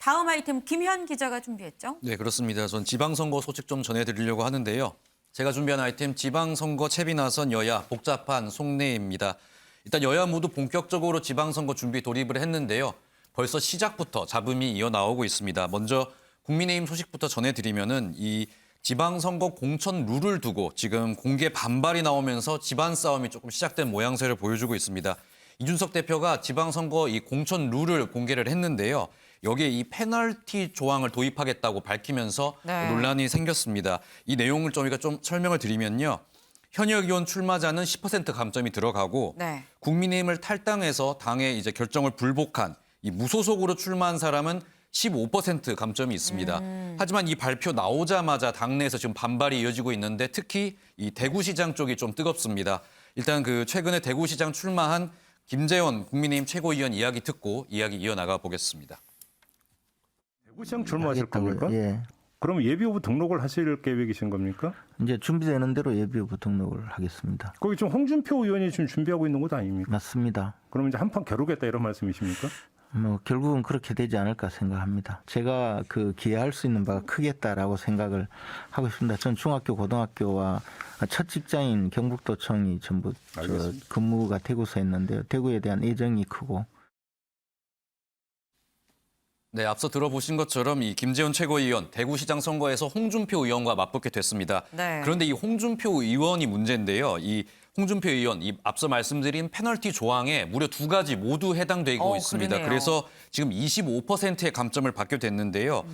다음 아이템 김현 기자가 준비했죠? 네, 그렇습니다. 전 지방선거 소식 좀 전해드리려고 하는데요. 제가 준비한 아이템 지방선거 채비 나선 여야 복잡한 속내입니다. 일단 여야 모두 본격적으로 지방선거 준비 돌입을 했는데요. 벌써 시작부터 잡음이 이어나오고 있습니다. 먼저 국민의힘 소식부터 전해드리면은 이 지방선거 공천 룰을 두고 지금 공개 반발이 나오면서 집안 싸움이 조금 시작된 모양새를 보여주고 있습니다. 이준석 대표가 지방선거 이 공천 룰을 공개를 했는데요. 여기에 이 페널티 조항을 도입하겠다고 밝히면서 논란이 생겼습니다. 이 내용을 저희가 좀 설명을 드리면요. 현역 의원 출마자는 10% 감점이 들어가고 국민의힘을 탈당해서 당의 이제 결정을 불복한 이 무소속으로 출마한 사람은 15% 감점이 있습니다. 하지만 이 발표 나오자마자 당내에서 지금 반발이 이어지고 있는데 특히 이 대구시장 쪽이 좀 뜨겁습니다. 일단 그 최근에 대구시장 출마한 김재원 국민의힘 최고위원 이야기 듣고 이야기 이어나가 보겠습니다. 대구시장 출마하실 겁니까? 예. 그럼 예비후보 등록을 하실 계획이신 겁니까? 이제 준비되는 대로 예비후보 등록을 하겠습니다. 거기 지금 홍준표 의원이 지금 준비하고 있는 것 아닙니까? 맞습니다. 그럼 이제 한판 겨루겠다 이런 말씀이십니까? 뭐 결국은 그렇게 되지 않을까 생각합니다. 제가 그 기여할 수 있는 바가 크겠다라고 생각을 하고 있습니다. 전 중학교, 고등학교와 첫 직장인 경북도청이 전부 근무가 대구서 했는데요. 대구에 대한 애정이 크고. 네, 앞서 들어보신 것처럼 이 김재원 최고위원 대구시장 선거에서 홍준표 의원과 맞붙게 됐습니다. 그런데 이 홍준표 의원이 문제인데요. 이 홍준표 의원, 이 앞서 말씀드린 페널티 조항에 무려 2가지 모두 해당되고 있습니다. 그러네요. 그래서 지금 25%의 감점을 받게 됐는데요.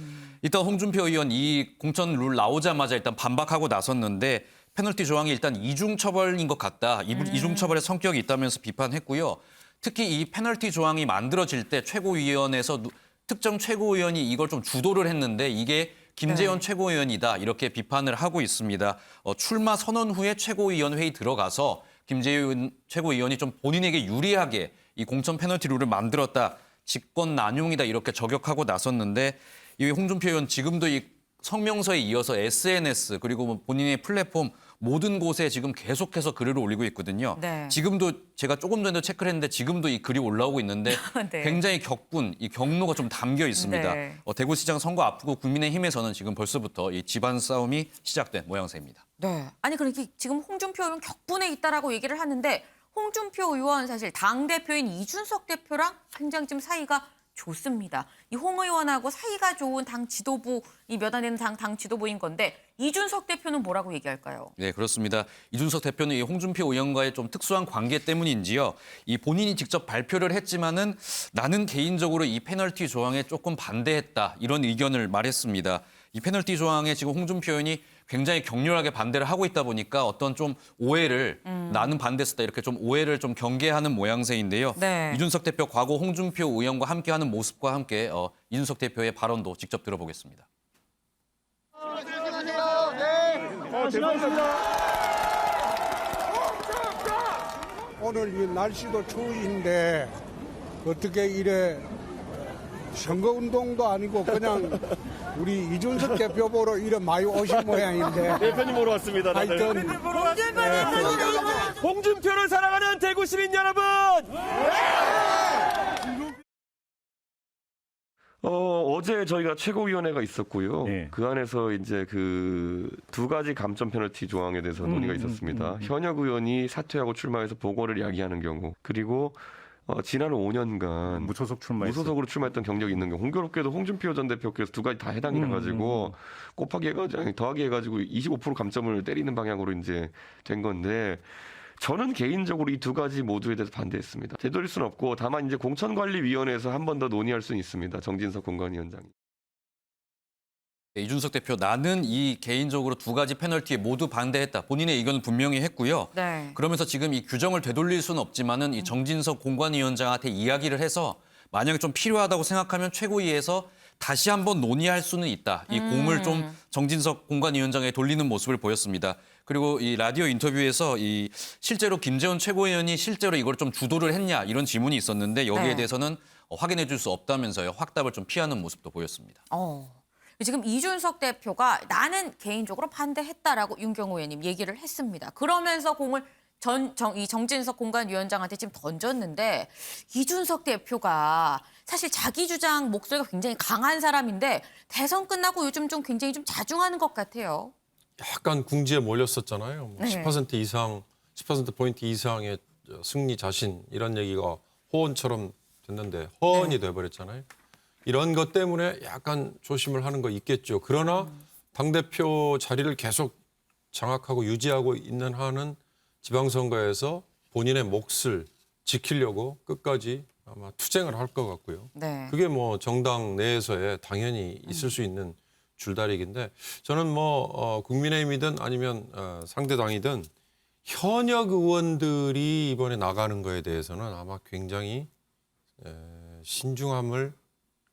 일단 홍준표 의원 이 공천 룰 나오자마자 일단 반박하고 나섰는데 페널티 조항이 일단 이중처벌인 것 같다. 이중처벌의 성격이 있다면서 비판했고요. 특히 이 페널티 조항이 만들어질 때 최고위원회에서 특정 최고위원이 이걸 좀 주도를 했는데 이게 김재원 최고위원이다 이렇게 비판을 하고 있습니다. 출마 선언 후에 최고위원 회의 들어가서 김재원 최고위원이 좀 본인에게 유리하게 이 공천 페널티 룰을 만들었다. 직권 남용이다 이렇게 저격하고 나섰는데 이 홍준표 의원 지금도 이 성명서에 이어서 SNS 그리고 뭐 본인의 플랫폼 모든 곳에 지금 계속해서 글을 올리고 있거든요. 지금도 제가 조금 전에도 체크를 했는데 지금도 이 글이 올라오고 있는데 굉장히 격분, 이 경로가 좀 담겨 있습니다. 대구시장 선거 앞두고 국민의힘에서는 지금 벌써부터 이 집안 싸움이 시작된 모양새입니다. 아니 그러니까 지금 홍준표 의원 격분에 있다라고 얘기를 하는데 홍준표 의원 사실 당대표인 이준석 대표랑 굉장히 좀 사이가 좋습니다. 이 홍 의원하고 사이가 좋은 당 지도부, 이 몇 안 되는 당 지도부인 건데 이준석 대표는 뭐라고 얘기할까요? 네, 그렇습니다. 이준석 대표는 이 홍준표 의원과의 좀 특수한 관계 때문인지요. 이 본인이 직접 발표를 했지만은 나는 개인적으로 이 페널티 조항에 조금 반대했다. 이런 의견을 말했습니다. 이 페널티 조항에 지금 홍준표 의원이 굉장히 격렬하게 반대를 하고 있다 보니까 어떤 좀 오해를 나는 반대했다 이렇게 좀 오해를 좀 경계하는 모양새인데요. 이준석 대표 과거 홍준표 의원과 함께하는 모습과 함께 이준석 대표의 발언도 직접 들어보겠습니다. 오늘 이 날씨도 추운데 어떻게 이래 선거운동도 아니고 그냥 우리 이준석 대표 보러 이래 많이 오신 모양인데 대표님 보러 왔습니다. 하여튼 홍준표를 사랑하는 대구 시민 여러분! 어제 저희가 최고위원회가 있었고요. 그 안에서 이제 그 2가지 감점 페널티 조항에 대해서 논의가 있었습니다. 현역 의원이 사퇴하고 출마해서 보궐을 야기하는 경우, 그리고 지난 5년간 무소속으로 출마했던 경력이 있는 경우, 공교롭게도 홍준표 전 대표께서 2가지 다 해당이 돼가지고 곱하기 해가지고 아니, 더하기 해가지고 25% 감점을 때리는 방향으로 이제 된 건데. 저는 개인적으로 이 2가지 모두에 대해서 반대했습니다. 되돌릴 수는 없고 다만 이제 공천관리위원회에서 한 번 더 논의할 수는 있습니다. 정진석 공관위원장이. 이준석 대표 나는 이 개인적으로 2가지 페널티에 모두 반대했다. 본인의 의견을 분명히 했고요. 그러면서 지금 이 규정을 되돌릴 수는 없지만은 이 정진석 공관위원장한테 이야기를 해서 만약에 좀 필요하다고 생각하면 최고위에서 다시 한번 논의할 수는 있다. 이 공을 좀 정진석 공관위원장에 돌리는 모습을 보였습니다. 그리고 이 라디오 인터뷰에서 이 실제로 김재원 최고위원이 실제로 이걸 좀 주도를 했냐 이런 질문이 있었는데 여기에 대해서는 확인해 줄 수 없다면서요. 확답을 좀 피하는 모습도 보였습니다. 지금 이준석 대표가 나는 개인적으로 반대했다라고 윤경호 의원님 얘기를 했습니다. 그러면서 공을 이 정진석 공관위원장한테 지금 던졌는데 이준석 대표가 사실 자기 주장 목소리가 굉장히 강한 사람인데 대선 끝나고 요즘 좀 굉장히 좀 자중하는 것 같아요. 약간 궁지에 몰렸었잖아요. 네. 10% 이상, 10%포인트 이상의 승리 자신 이런 얘기가 호언처럼 됐는데 허언이 돼버렸잖아요. 이런 것 때문에 약간 조심을 하는 거 있겠죠. 그러나 당대표 자리를 계속 장악하고 유지하고 있는 한은 지방선거에서 본인의 몫을 지키려고 끝까지 아마 투쟁을 할 것 같고요. 네. 그게 뭐 정당 내에서의 당연히 있을 수 있는 줄다리기인데 저는 뭐 국민의힘이든 아니면 상대당이든 현역 의원들이 이번에 나가는 거에 대해서는 아마 굉장히 신중함을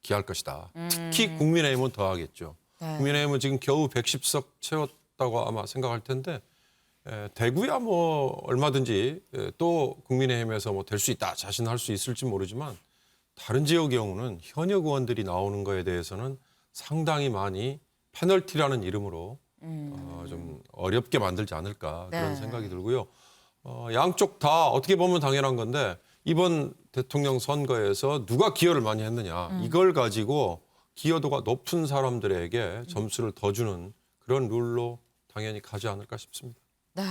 기할 것이다. 특히 국민의힘은 더 하겠죠. 네. 국민의힘은 지금 겨우 110석 채웠다고 아마 생각할 텐데 대구야 뭐 얼마든지 또 국민의힘에서 뭐 될 수 있다 자신할 수 있을지 모르지만 다른 지역의 경우는 현역 의원들이 나오는 거에 대해서는 상당히 많이 페널티라는 이름으로 좀 어렵게 만들지 않을까 그런 네. 생각이 들고요. 양쪽 다 어떻게 보면 당연한 건데 이번 대통령 선거에서 누가 기여를 많이 했느냐 이걸 가지고 기여도가 높은 사람들에게 점수를 더 주는 그런 룰로 당연히 가지 않을까 싶습니다. 네.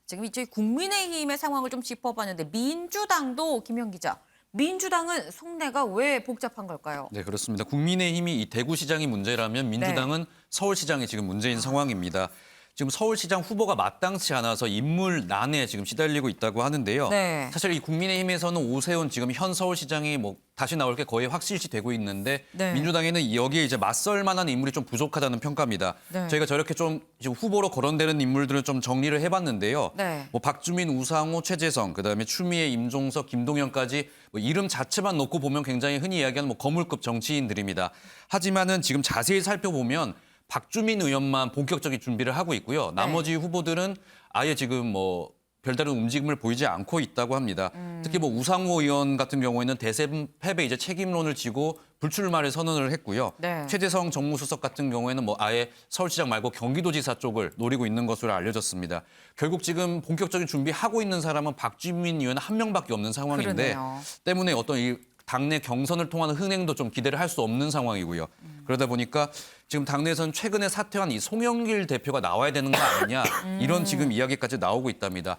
지금 이제 국민의힘의 상황을 좀 짚어봤는데 민주당도 김영 기자. 민주당은 속내가 왜 복잡한 걸까요? 네, 그렇습니다. 국민의힘이 이 대구시장이 문제라면 민주당은 서울시장이 지금 문제인 상황입니다. 지금 서울시장 후보가 마땅치 않아서 인물난에 지금 시달리고 있다고 하는데요. 네. 사실 이 국민의힘에서는 오세훈 지금 현 서울시장이 뭐 다시 나올 게 거의 확실시 되고 있는데 네. 민주당에는 여기에 이제 맞설 만한 인물이 좀 부족하다는 평가입니다. 네. 저희가 저렇게 좀 지금 후보로 거론되는 인물들을 좀 정리를 해봤는데요. 네. 뭐 박주민, 우상호, 최재성, 그다음에 추미애, 임종석, 김동연까지 뭐 이름 자체만 놓고 보면 굉장히 흔히 이야기하는 뭐 거물급 정치인들입니다. 하지만은 지금 자세히 살펴보면 박주민 의원만 본격적인 준비를 하고 있고요. 나머지 후보들은 아예 지금 뭐 별다른 움직임을 보이지 않고 있다고 합니다. 특히 뭐 우상호 의원 같은 경우에는 대선 패배 이제 책임론을 지고 불출마를 선언을 했고요. 네. 최재성 정무수석 같은 경우에는 뭐 아예 서울시장 말고 경기도지사 쪽을 노리고 있는 것으로 알려졌습니다. 결국 지금 본격적인 준비하고 있는 사람은 박주민 의원 한 명밖에 없는 상황인데 그러네요. 때문에 어떤 이 당내 경선을 통한 흥행도 좀 기대를 할 수 없는 상황이고요. 그러다 보니까 지금 당내에서는 최근에 사퇴한 이 송영길 대표가 나와야 되는 거 아니냐 이런 지금 이야기까지 나오고 있답니다.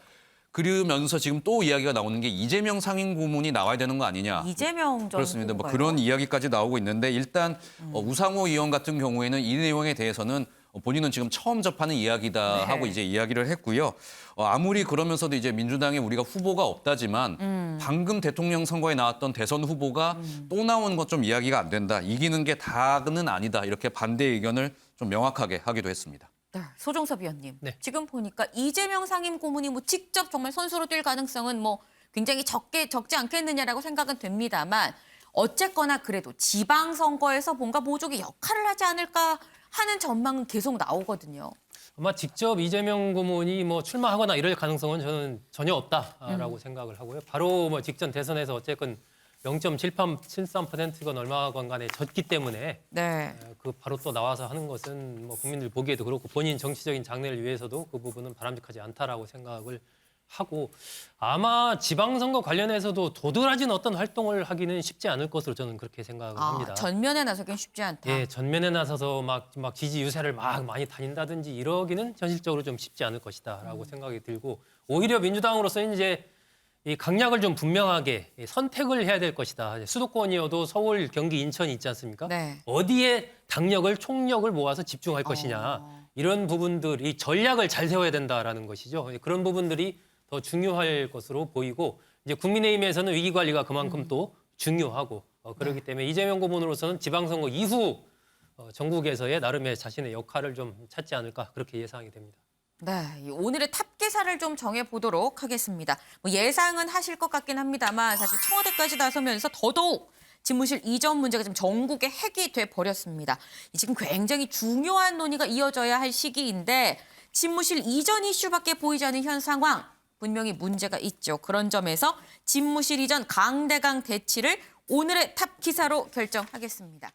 그러면서 지금 또 이야기가 나오는 게 이재명 상임고문이 나와야 되는 거 아니냐. 이재명 전 그렇습니다. 뭐 후보가요? 그런 이야기까지 나오고 있는데 일단 우상호 의원 같은 경우에는 이 내용에 대해서는 본인은 지금 처음 접하는 이야기다 네. 하고 이제 이야기를 했고요. 아무리 그러면서도 이제 민주당에 우리가 후보가 없다지만 방금 대통령 선거에 나왔던 대선 후보가 또 나오는 것 좀 이야기가 안 된다. 이기는 게 다는 아니다. 이렇게 반대 의견을 좀 명확하게 하기도 했습니다. 네, 소종섭 위원님. 네. 지금 보니까 이재명 상임고문이 뭐 직접 정말 선수로 뛸 가능성은 뭐 굉장히 적지 않겠느냐라고 생각은 됩니다만 어쨌거나 그래도 지방선거에서 뭔가 모종의 역할을 하지 않을까 하는 전망은 계속 나오거든요. 아마 직접 이재명 고문이 뭐 출마하거나 이럴 가능성은 저는 전혀 없다라고 생각을 하고요. 바로 뭐 직전 대선에서 어쨌건 0.73%건 얼마건 간에 졌기 때문에 네. 그 바로 또 나와서 하는 것은 뭐 국민들 보기에도 그렇고 본인 정치적인 장래를 위해서도 그 부분은 바람직하지 않다라고 생각을 하고 아마 지방선거 관련해서도 도드라진 어떤 활동을 하기는 쉽지 않을 것으로 저는 그렇게 생각을 합니다. 전면에 나서긴 쉽지 않다. 예, 전면에 나서서 막 지지 유세를 막 많이 다닌다든지 이러기는 현실적으로 좀 쉽지 않을 것이다라고 생각이 들고 오히려 민주당으로서는 이제 이 강약을 좀 분명하게 선택을 해야 될 것이다. 수도권이어도 서울, 경기, 인천이 있지 않습니까? 네. 어디에 당력을 총력을 모아서 집중할 것이냐. 이런 부분들이 전략을 잘 세워야 된다라는 것이죠. 그런 부분들이 더 중요할 것으로 보이고 이제 국민의힘에서는 위기 관리가 그만큼 또 중요하고 그렇기 때문에 이재명 고문으로서는 지방선거 이후 전국에서의 나름의 자신의 역할을 좀 찾지 않을까 그렇게 예상이 됩니다. 네, 오늘의 탑 기사를 좀 정해보도록 하겠습니다. 뭐 예상은 하실 것 같긴 합니다만 사실 청와대까지 나서면서 더더욱 집무실 이전 문제가 지금 전국의 핵이 돼버렸습니다. 지금 굉장히 중요한 논의가 이어져야 할 시기인데 집무실 이전 이슈밖에 보이지 않는 현 상황 분명히 문제가 있죠. 그런 점에서 집무실 이전 강대강 대치를 오늘의 탑 기사로 결정하겠습니다.